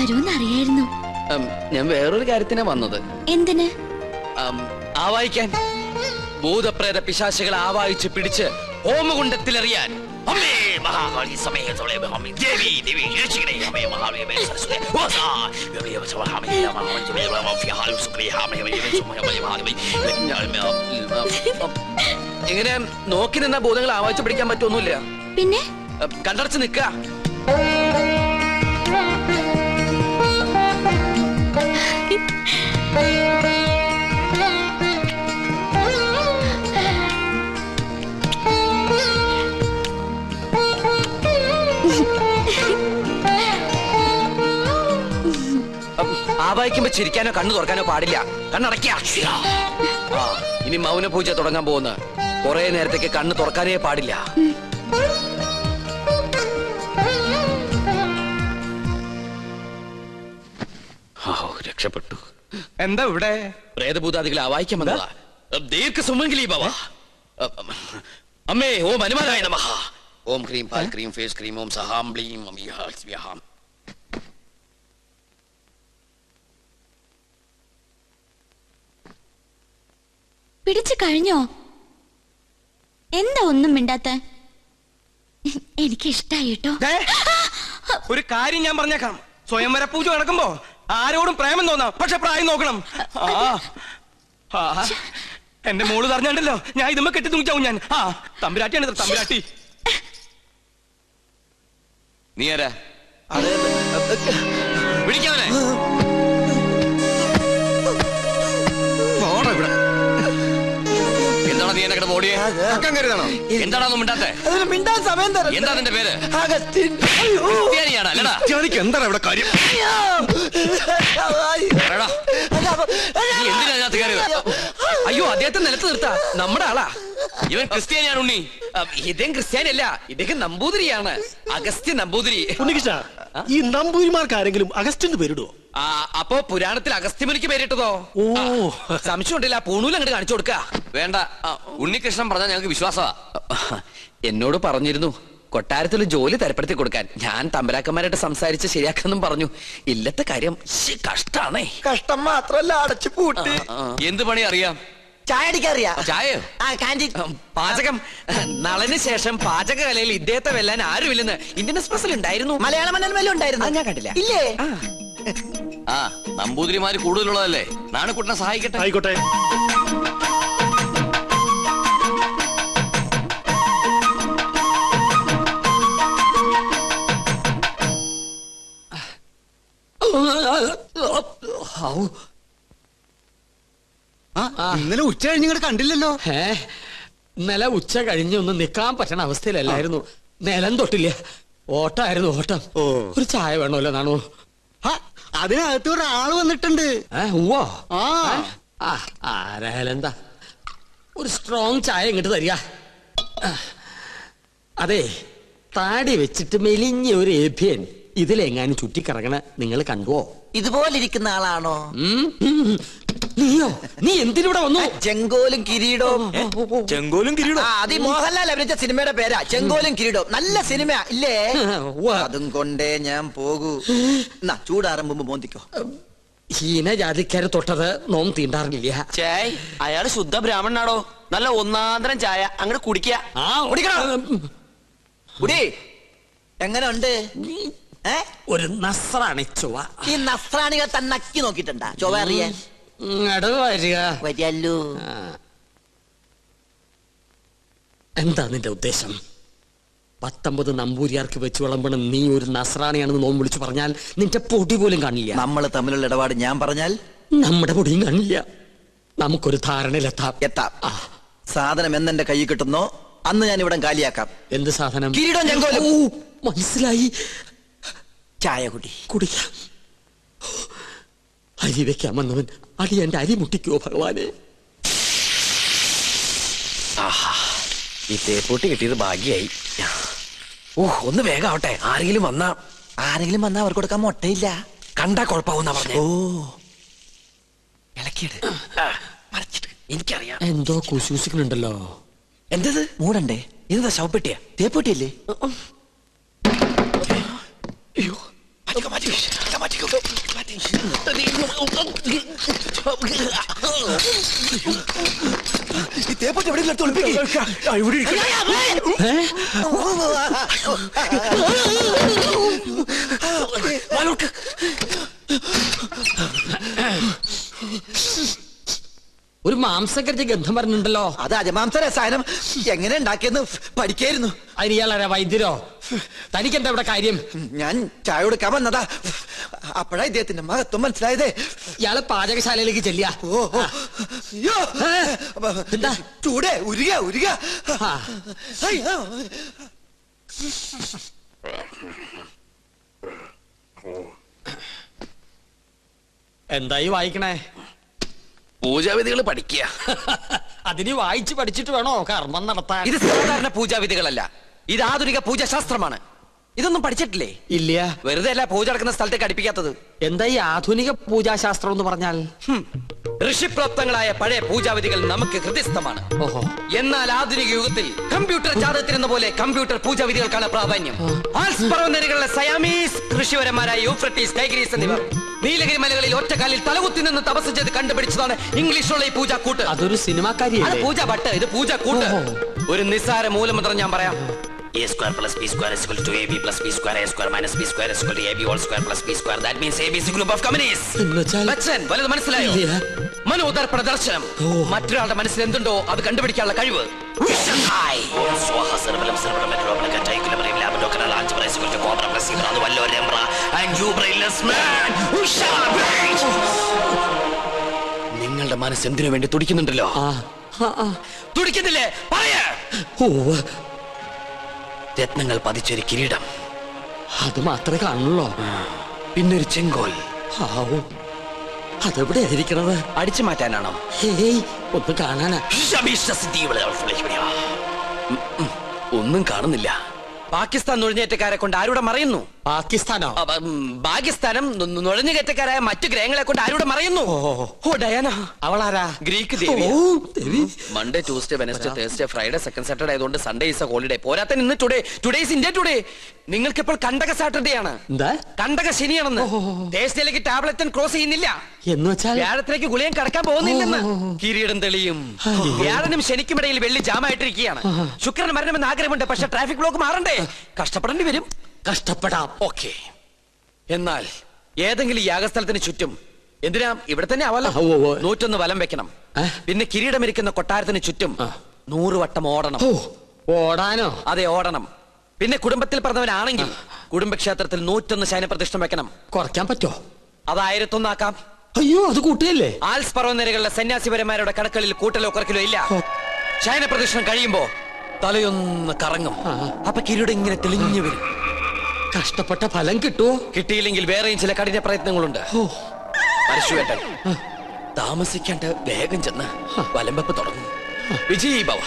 വരുമെന്നറിയായിരുന്നു. ഞാൻ വേറൊരു കാര്യത്തിനാ വന്നത്. എന്തിന്? ആവായിക്കാൻ. ഭൂതപ്രേത പിശാചുകളെ ആവാഹിച്ച് പിടിച്ച് ഹോമകുണ്ടത്തിലെറിയാൻ. അമ്മേ മഹാകാളി സമേതോളെ അമ്മേ ദേവി ദേവി രക്ഷിക്കണേ അമ്മേ മഹാകാളി അമ്മേ സരസ്വതി വാസാ ദേവി സവഹാമേ മഹാമഞ്ജമേ മഫി ഹാലു സുക്രി ഹാമേ മഹാമേ. എങ്ങനെ നോക്കി നിന്ന ഭൂതങ്ങളെ ആവാഹിച്ച് പിടിക്കാൻ പറ്റൊന്നുമില്ല. പിന്നെ കണ്ടടച്ച് നിക്ക. ആവാഹിക്കുമ്പോ ചിരിക്കാനോ കണ്ണു തുറക്കാനോ പാടില്ല. കണ്ണടയ്ക്ക. ഇനി മൗന പൂജ തുടങ്ങാൻ പോകുന്ന കുറെ നേരത്തേക്ക് കണ്ണ് തുറക്കാനേ പാടില്ല. രക്ഷപ്പെട്ടു. എന്താ ഇവിടെ? പ്രേതഭൂതാദികളെ ആവാഹിക്കാൻ വന്നതാ. ദീർഘ സുമംഗലി ഭവ. അമ്മേ ഓം ഹനുമാനായ നമഃ. ഓം ക്രീം പാൽ ക്രീം ഫേസ് ക്രീം ഓം സഹാം ബ്ലീം സ്വാഹാം. പിടിച്ചു കഴിഞ്ഞോ? എന്താ ഒന്നും മിണ്ടാത്ത? എനിക്ക് ഇഷ്ടായി കേട്ടോ. ഒരു കാര്യം ഞാൻ പറഞ്ഞേക്കാം. സ്വയംവര പൂജ നടക്കുമ്പോ ആരോടും പ്രേമം തോന്നാം, പക്ഷെ പ്രായം നോക്കണം. എന്റെ മോള് പറഞ്ഞാണ്ടല്ലോ ഞാൻ ഇതുമ്മ കെട്ടി തൂങ്ങിച്ചാവും ഞാൻ. തമ്പുരാട്ടിയാണ് തമ്പുരാട്ടി. നീ ആരാ? വിളിക്കാവനെ. എന്താണ് നീ എന്നെ ഓടിയേ? എന്താണോ മിണ്ടാത്തെ? എന്താ നിന്റെ പേര്? അല്ലടാ എന്താണ് ഇവിടെ കാര്യം? എന്തിനാ അതിനകത്ത് കയറിയത്? അയ്യോ അദ്ദേഹത്തെ നിലത്ത് നിർത്താ. നമ്മുടെ ആളാ ഇവൻ. ക്രിസ്ത്യാനിയാണ് ഉണ്ണി. ഇദ്ദേഹം ക്രിസ്ത്യാനിയല്ല, ഇദ്ദേഹം നമ്പൂതിരിയാണ്. അഗസ്ത്യ നമ്പൂതിരി. ഈ നമ്പൂതിരിമാർക്ക് ആരെങ്കിലും അഗസ്റ്റിന് പേരിടുവോ? അപ്പോ പുരാണത്തിൽ അഗസ്ത്യമുനിക്ക് പേരിട്ടതോ? സംശയം ഉണ്ടല്ല. പൂണൂൽ അങ്ങോട്ട് കാണിച്ചു കൊടുക്ക. വേണ്ട, ഉണ്ണികൃഷ്ണൻ പറഞ്ഞാൽ ഞങ്ങൾക്ക് വിശ്വാസമാ. എന്നോട് പറഞ്ഞിരുന്നു കൊട്ടാരത്തിൽ ജോലി തരപ്പെടുത്തി കൊടുക്കാൻ. ഞാൻ തമ്പരാക്കന്മാരായിട്ട് സംസാരിച്ച് ശരിയാക്കാന്നും പറഞ്ഞു. ഇല്ലത്തെ കാര്യം കഷ്ടാണേ. കഷ്ടം മാത്രല്ല, അടച്ചു പൂട്ടി. എന്ത് പണി അറിയാം? ചായ അടിക്കാറിയാ? ചായയോ? പാചകം. നളന് ശേഷം പാചക കലയിൽ ഇദ്ദേഹത്തെ വെല്ലാൻ ആരുമില്ലെന്ന് ഇന്ത്യൻ എക്സ്പ്രസിൽ ഉണ്ടായിരുന്നു. മലയാള മനോരമയിലും ഉണ്ടായിരുന്നു. ഞാൻ കണ്ടില്ല. ഇല്ലേ? നമ്പൂതിരിമാര് കൂടുതലുള്ളതല്ലേ. നാണക്കുട്ടനെ സഹായിക്കട്ടെ. ആയിക്കോട്ടെ. ഇന്നലെ ഉച്ച കഴിഞ്ഞിങ്ങോട്ട് കണ്ടില്ലല്ലോ. ഇന്നലെ ഉച്ച കഴിഞ്ഞൊന്നും നിക്കാൻ പറ്റണ അവസ്ഥയിലല്ലായിരുന്നു. നിലം തൊട്ടില്ല. ഓട്ടായിരുന്നു ഓട്ടം. ഒരു ചായ വേണമല്ലോ നാണു? അതിനകത്ത് ഒരാള് വന്നിട്ടുണ്ട്. ആരായാലും എന്താ, ഒരു സ്ട്രോങ് ചായ ഇങ്ങോട്ട് തരിക. അതെ, താടി വെച്ചിട്ട് മെലിഞ്ഞ ഒരു ഏഭ്യൻ ഇതിലെങ്ങാനും ചുറ്റിക്കറങ്ങണ നിങ്ങൾ കണ്ടുവോ? ഇതുപോലിരിക്കുന്ന ആളാണോ? നീയോ? നീ എന്തിനൂടെ വന്നു? ചെങ്കോലും കിരീടവും. ചെങ്കോലും കിരീടം അത് മോഹൻലാൽ അഭിനയിച്ച സിനിമയുടെ പേരാ, ചെങ്കോലും കിരീടവും. നല്ല സിനിമ ഇല്ലേ? അതും കൊണ്ടേ ഞാൻ പോകൂ. ചൂടാറുമ്പോ മോന്തിക്കോ. ഹീനജാതിക്കാര് തൊട്ടത് നോം തീണ്ടാറില്ല. ചായ്, അയാള് ശുദ്ധ ബ്രാഹ്മണനാടോ. നല്ല ഒന്നാന്തരം ചായ അങ്ങോട്ട് കുടിക്കുക. എങ്ങനെ ഉണ്ട്? ഒരു നസ്രാണി ചൊവ്വ. ഈ നസ്രാണികൾ തന്നെ നക്കി നോക്കിട്ടുണ്ടാ ചൊവ്വ അറിയാൻ? വരികല്ലോ. എന്താ നിന്റെ ഉദ്ദേശം? 19 നമ്പൂരിയാർക്ക് വെച്ച് വിളമ്പണം നീ ഒരു നസ്രാണിയാണെന്ന് നോം വിളിച്ചു പറഞ്ഞാൽ നിന്റെ പൊടി പോലും കാണില്ല. നമ്മൾ തമ്മിലുള്ള ഇടപാട് ഞാൻ പറഞ്ഞാൽ നമ്മുടെ പൊടിയും കാണില്ല. നമുക്കൊരു ധാരണയിലെത്താം. സാധനം എന്നെന്റെ കയ്യിൽ കിട്ടുന്നോ അന്ന് ഞാൻ ഇവിടെ കാലിയാക്കാം. എന്ത് സാധനം? കിരീടം ചെങ്കോലും. മനസ്സിലായി. ചായ കുടിക്കാം. അരി വെക്കാമെന്നവൻ അടി എന്റെ അരി മുട്ടിക്കോ ഭഗവാനെ. ഈ തേപ്പൂട്ടി കിട്ടിയത് ഭാഗ്യായി. ഒന്ന് വേഗം ആവട്ടെ. ആരെങ്കിലും വന്നാ അവർക്ക് കൊടുക്കാൻ മുട്ടയില്ല. കണ്ടാ കുഴപ്പമാവുന്ന പറഞ്ഞു. ഇളക്കിയിട്ട് എനിക്കറിയാം. എന്തോ കുശൂസിക്കുന്നുണ്ടല്ലോ. എന്തത്? മൂടണ്ടേ? ഇതെന്താ ശവപ്പെട്ടിയാ? തേപ്പൂട്ടിയല്ലേ? ഈ തേപ്പൊട്ടി എവിടെയെങ്കിലും എടുത്ത് ഒളിപ്പിക്ക്. ഇവിടെ ഇരിക്കട്ടെ. ഒരു മാംസകരിച്ച ഗന്ധം പറഞ്ഞിട്ടുണ്ടല്ലോ. അത് അജമാംസ രസായനം എങ്ങനെ ഉണ്ടാക്കിയെന്ന് പഠിക്കായിരുന്നു. അതിന് ഇയാളാരാ വൈദ്യരോ? തനിക്കെന്താ ഇവിടെ കാര്യം? ഞാൻ ചായ കൊടുക്കാൻ വന്നതാ. അപ്പോഴാ ഇദ്ദേഹത്തിന്റെ മഹത്വം മനസ്സിലായതേ. ഇയാള് പാചകശാലയിലേക്ക് ചെല്ലിയ. ഓ ഓ. അയ്യോ. എന്താ? ചൂടേ ഉരുക. ആ. അയ്യോ. എന്തായി വായിക്കണേ? പൂജാവിധികൾ പഠിക്കുക. അതിന് വായിച്ച് പഠിച്ചിട്ട് വേണോ കർമ്മം നടത്താൻ? ഇത് സാധാരണ പൂജാവിധികളല്ല, ഇത് ആധുനിക പൂജാശാസ്ത്രമാണ്. ഇതൊന്നും പഠിച്ചിട്ടില്ലേ? ഇല്ല. വെറുതെ അല്ല പൂജ നടക്കുന്ന സ്ഥലത്തേക്ക് അടുപ്പിക്കാത്തത്. എന്താ ഈ ആധുനിക പൂജാശാസ്ത്രം എന്ന് പറഞ്ഞാൽ? ഋഷിപ്രാപ്തങ്ങളായ പഴയ പൂജാവിധികൾ നമുക്ക് ഹൃദയസ്ഥമാണ്. ഓഹോ. എന്നാൽ ആധുനിക യുഗത്തിൽ കമ്പ്യൂട്ടർ ജാതകത്തിനെന്ന പോലെ കമ്പ്യൂട്ടർ പൂജാവിധികൾക്കാണ് പ്രാധാന്യം. ആൽസ് പർവ്വതനിരകളിലെ സയാമീസ് ഋഷിവരന്മാരായ യൂഫ്രട്ടീസ്, ടൈഗ്രീസ് എന്നിവർ നീലഗിരി മലകളിൽ ഒറ്റക്കാലിൽ തലകുത്തി നിന്ന് തപസ് ചെയ്ത് കണ്ടുപിടിച്ചതാണ് ഇംഗ്ലീഷിലുള്ള ഈ പൂജാക്കൂട്ട്. അതൊരു സിനിമാക്കാരിയല്ലേ? പൂജ ഭട്ട്, ഇത് പൂജാക്കൂട്ട്. ഒരു നിസ്സാര മൂലമന്ത്രം ഞാൻ പറയാം. A square plus b square is equal to ab plus b square, a square minus b square is equal to ab whole square plus b square. That means ab is a group of companies. Bachchan, വലുത് മനസ്സിലായോ? മനോദർപ്പണ ദർശനം. മറ്റൊരാളുടെ മനസ്സിൽ എന്തുണ്ടോ അത് കണ്ടുപിടിക്കാനുള്ള കഴിവ്. Swaha cerebellum cerebellum metropolitan equilibrium laboratory launch price equal to cobra plus zebra and vallo rembra and you brainless man who shall break. നിങ്ങളുടെ മനസ്സ് എന്തിനു വേണ്ടി തുടിക്കുന്നുണ്ടല്ലോ? തുടിക്കുന്നില്ലേ? പറയാ. രത്നങ്ങൾ പതിച്ചൊരു കിരീടം, അത് മാത്രമേ കാണുള്ളൂ. പിന്നൊരു ചെങ്കോൽ. അതെവിടെ ഇരിക്കണത്? അടിച്ചു മാറ്റാനാണോ? ഹേയ്, ഒന്ന് കാണാനാ. ഒന്നും കാണുന്നില്ല. പാകിസ്ഥാൻ നുഴഞ്ഞേറ്റക്കാരെ കൊണ്ട് ആരുടെ മറയുന്നു? പാകിസ്ഥാനോ? പാകിസ്ഥാനും നുഴഞ്ഞുകയറ്റക്കാരായ മറ്റു ഗ്രഹങ്ങളെ കൊണ്ട് ആരുടെ മറയുന്നു? ഓ ഡയാന. അവളാരാ? ഗ്രീക്ക് ദേവി. ദേവി. Monday, Tuesday, Wednesday, Thursday, Friday, second Saturday ആയതുകൊണ്ട് സൺഡേ ഈസ് എ ഹോളിഡേ. പോരാത്ത ഇന്ന് ടുഡേ ഈസ് ഇന്ത്യ ടുഡേ. നിങ്ങൾക്ക് ഇപ്പോൾ കണ്ടക സാറ്റർഡേ ആണ്. എന്താ? കണ്ടക ശനിയാണെന്ന്. തേഴ്സ്ഡേയിലേക്ക് ടാബ്ലറ്റ് ക്രോസ് ചെയ്യുന്നില്ല. എന്ന് വെച്ചാൽ വ്യാഴത്തിലേക്ക് ഗുളിയം കടക്കാൻ പോകുന്നില്ലെന്ന്. കിരീടം തെളിയും. വ്യാഴനും ശനിക്കുമിടയിൽ വെള്ളി ജാമായിട്ടിരിക്കുകയാണ്. ശുക്രന് മരണമെന്ന് ആഗ്രഹമുണ്ട്, പക്ഷെ ട്രാഫിക് ബ്ലോക്ക് മാറണ്ടേ? കഷ്ടപ്പെടേണ്ടി വരും. കഷ്ടപ്പെടാം. ഓക്കെ. എന്നാൽ ഏതെങ്കിലും യാഗസ്ഥലത്തിന് ചുറ്റും, എന്തിനാ ഇവിടെ തന്നെ ആവാലോ, 101 വലം വെക്കണം. പിന്നെ കിരീടമിരിക്കുന്ന കൊട്ടാരത്തിന് ചുറ്റും 100 വട്ടം ഓടണം. ഓടാനോ? അതെ, ഓടണം. പിന്നെ കുടുംബത്തിൽ പറഞ്ഞവനാണെങ്കിൽ കുടുംബക്ഷേത്രത്തിൽ 101 ശയനപ്രതിഷ്ഠം വെക്കണം. കുറയ്ക്കാൻ പറ്റോ? അത് 1001 ആക്കാം. അയ്യോ, അത് കൂട്ടുകയല്ലേ? ആൽസ് പർവ്വതനിരകളിലെ സന്യാസിപരന്മാരുടെ കണക്കുകളിൽ കൂട്ടലോ കുറക്കലോ ഇല്ല. ശയനപ്രതിഷ്ഠം കഴിയുമ്പോ തലയൊന്ന് കറങ്ങും. അപ്പൊ കിരീടം ഇങ്ങനെ തെളിഞ്ഞു വരും. കഷ്ടപ്പെട്ട ഫലം കിട്ടുവോ? കിട്ടിയില്ലെങ്കിൽ വേറെയും ചില കഠിന പ്രയത്നങ്ങളുണ്ട്. പരശുവേട്ടൻ താമസിക്കാണ്ട് വേഗം ചെന്ന് വലംവെപ്പ് തുടങ്ങും. വിജയ് ഭവ.